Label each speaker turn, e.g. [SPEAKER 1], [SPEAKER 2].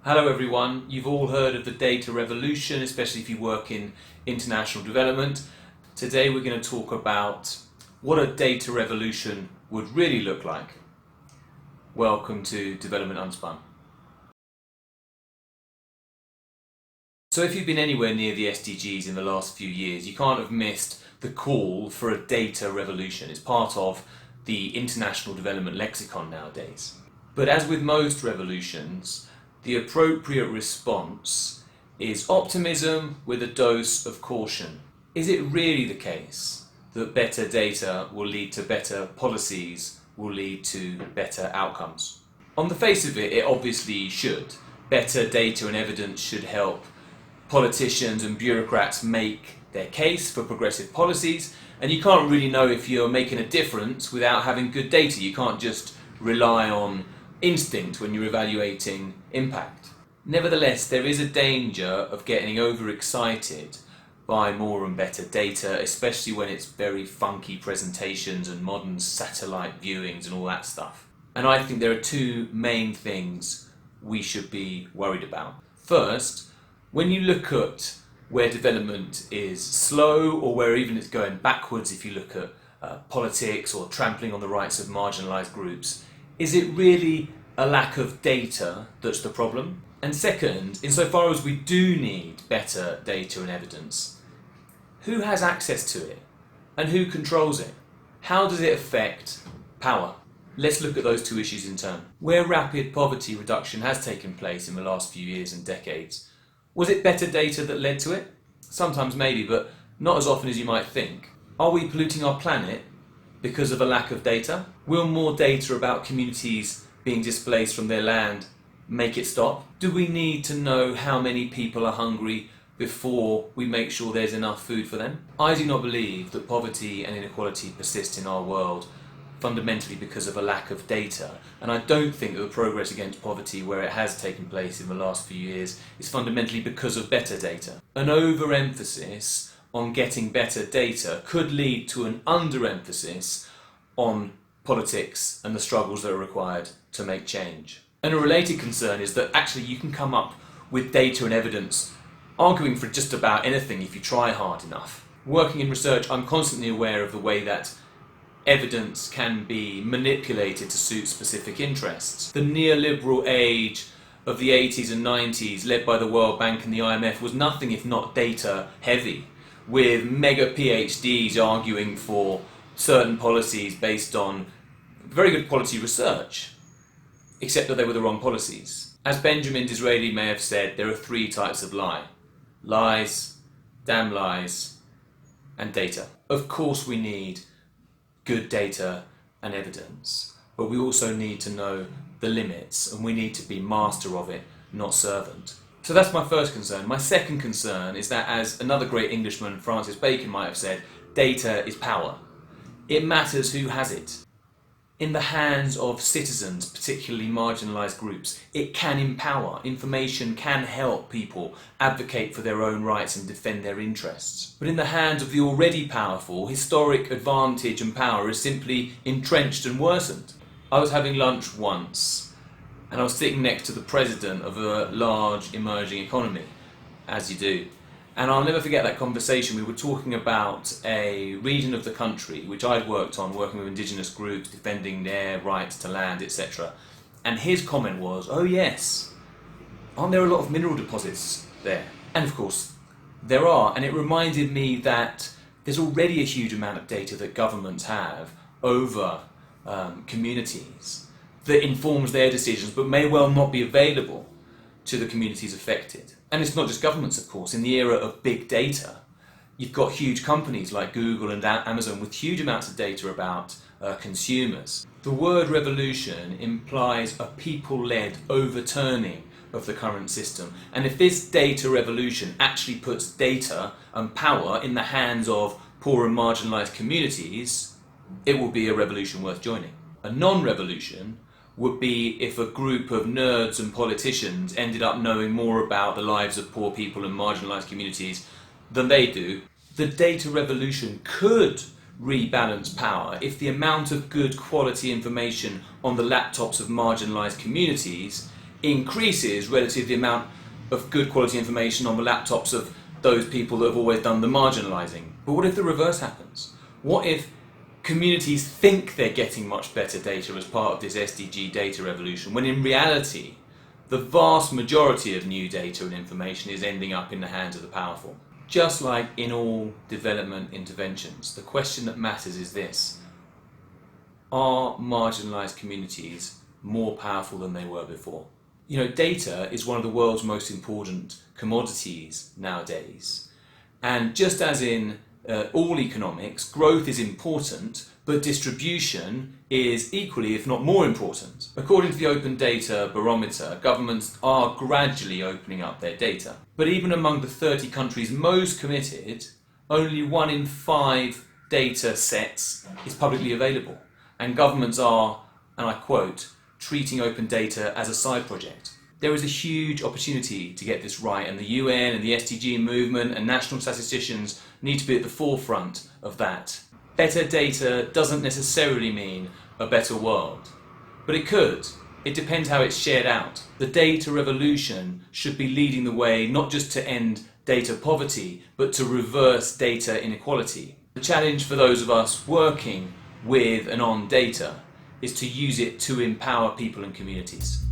[SPEAKER 1] Hello everyone, you've all heard of the data revolution, especially if you work in international development. Today we're going to talk about what a data revolution would really look like. Welcome to Development Unspun. So if you've been anywhere near the SDGs in the last few years, you can't have missed the call for a data revolution. It's part of the international development lexicon nowadays. But as with most revolutions, the appropriate response is optimism with a dose of caution. Is it really the case that better data will lead to better policies, will lead to better outcomes? On the face of it, it obviously should. Better data and evidence should help politicians and bureaucrats make their case for progressive policies, and you can't really know if you're making a difference without having good data. You can't just rely on instinct when you're evaluating impact. Nevertheless, there is a danger of getting overexcited by more and better data, especially when it's very funky presentations and modern satellite viewings and all that stuff. And I think there are two main things we should be worried about. First, when you look at where development is slow or where even it's going backwards, if you look at politics or trampling on the rights of marginalised groups, is it really a lack of data that's the problem? And second, insofar as we do need better data and evidence, who has access to it and who controls it? How does it affect power? Let's look at those two issues in turn. Where rapid poverty reduction has taken place in the last few years and decades, was it better data that led to it? Sometimes maybe, but not as often as you might think. Are we polluting our planet because of a lack of data? Will more data about communities being displaced from their land make it stop? Do we need to know how many people are hungry before we make sure there's enough food for them? I do not believe that poverty and inequality persist in our world fundamentally because of a lack of data, and I don't think that the progress against poverty where it has taken place in the last few years is fundamentally because of better data. An overemphasis on getting better data could lead to an underemphasis on politics and the struggles that are required to make change. And a related concern is that actually you can come up with data and evidence arguing for just about anything if you try hard enough. Working in research, I'm constantly aware of the way that evidence can be manipulated to suit specific interests. The neoliberal age of the 80s and 90s, led by the World Bank and the IMF, was nothing if not data heavy, with mega PhDs arguing for certain policies based on very good quality research, except that they were the wrong policies. As Benjamin Disraeli may have said, there are three types of lie: lies, damn lies, and data. Of course we need good data and evidence, but we also need to know the limits, and we need to be master of it, not servant. So that's my first concern. My second concern is that, as another great Englishman, Francis Bacon, might have said, data is power. It matters who has it. In the hands of citizens, particularly marginalised groups, it can empower. Information can help people advocate for their own rights and defend their interests. But in the hands of the already powerful, historic advantage and power is simply entrenched and worsened. I was having lunch once, and I was sitting next to the president of a large emerging economy, as you do. And I'll never forget that conversation. We were talking about a region of the country which I'd worked on, working with indigenous groups, defending their rights to land, etc. And his comment was, oh yes, aren't there a lot of mineral deposits there? And of course, there are. And it reminded me that there's already a huge amount of data that governments have over communities that informs their decisions, but may well not be available to the communities affected. And it's not just governments, of course. In the era of big data, you've got huge companies like Google and Amazon with huge amounts of data about consumers. The word revolution implies a people-led overturning of the current system. And if this data revolution actually puts data and power in the hands of poor and marginalised communities, it will be a revolution worth joining. A non-revolution would be if a group of nerds and politicians ended up knowing more about the lives of poor people and marginalised communities than they do. The data revolution could rebalance power if the amount of good quality information on the laptops of marginalised communities increases relative to the amount of good quality information on the laptops of those people that have always done the marginalising. But what if the reverse happens? What if communities think they're getting much better data as part of this SDG data revolution, when in reality the vast majority of new data and information is ending up in the hands of the powerful? Just like in all development interventions, the question that matters is this: are marginalised communities more powerful than they were before? You know, data is one of the world's most important commodities nowadays. And just as in all economics, growth is important, but distribution is equally, if not more important. According to the Open Data Barometer, governments are gradually opening up their data. But even among the 30 countries most committed, only 1 in 5 data sets is publicly available. And governments are, and I quote, treating open data as a side project. There is a huge opportunity to get this right, and the UN and the SDG movement and national statisticians need to be at the forefront of that. Better data doesn't necessarily mean a better world, but it could. It depends how it's shared out. The data revolution should be leading the way, not just to end data poverty, but to reverse data inequality. The challenge for those of us working with and on data is to use it to empower people and communities.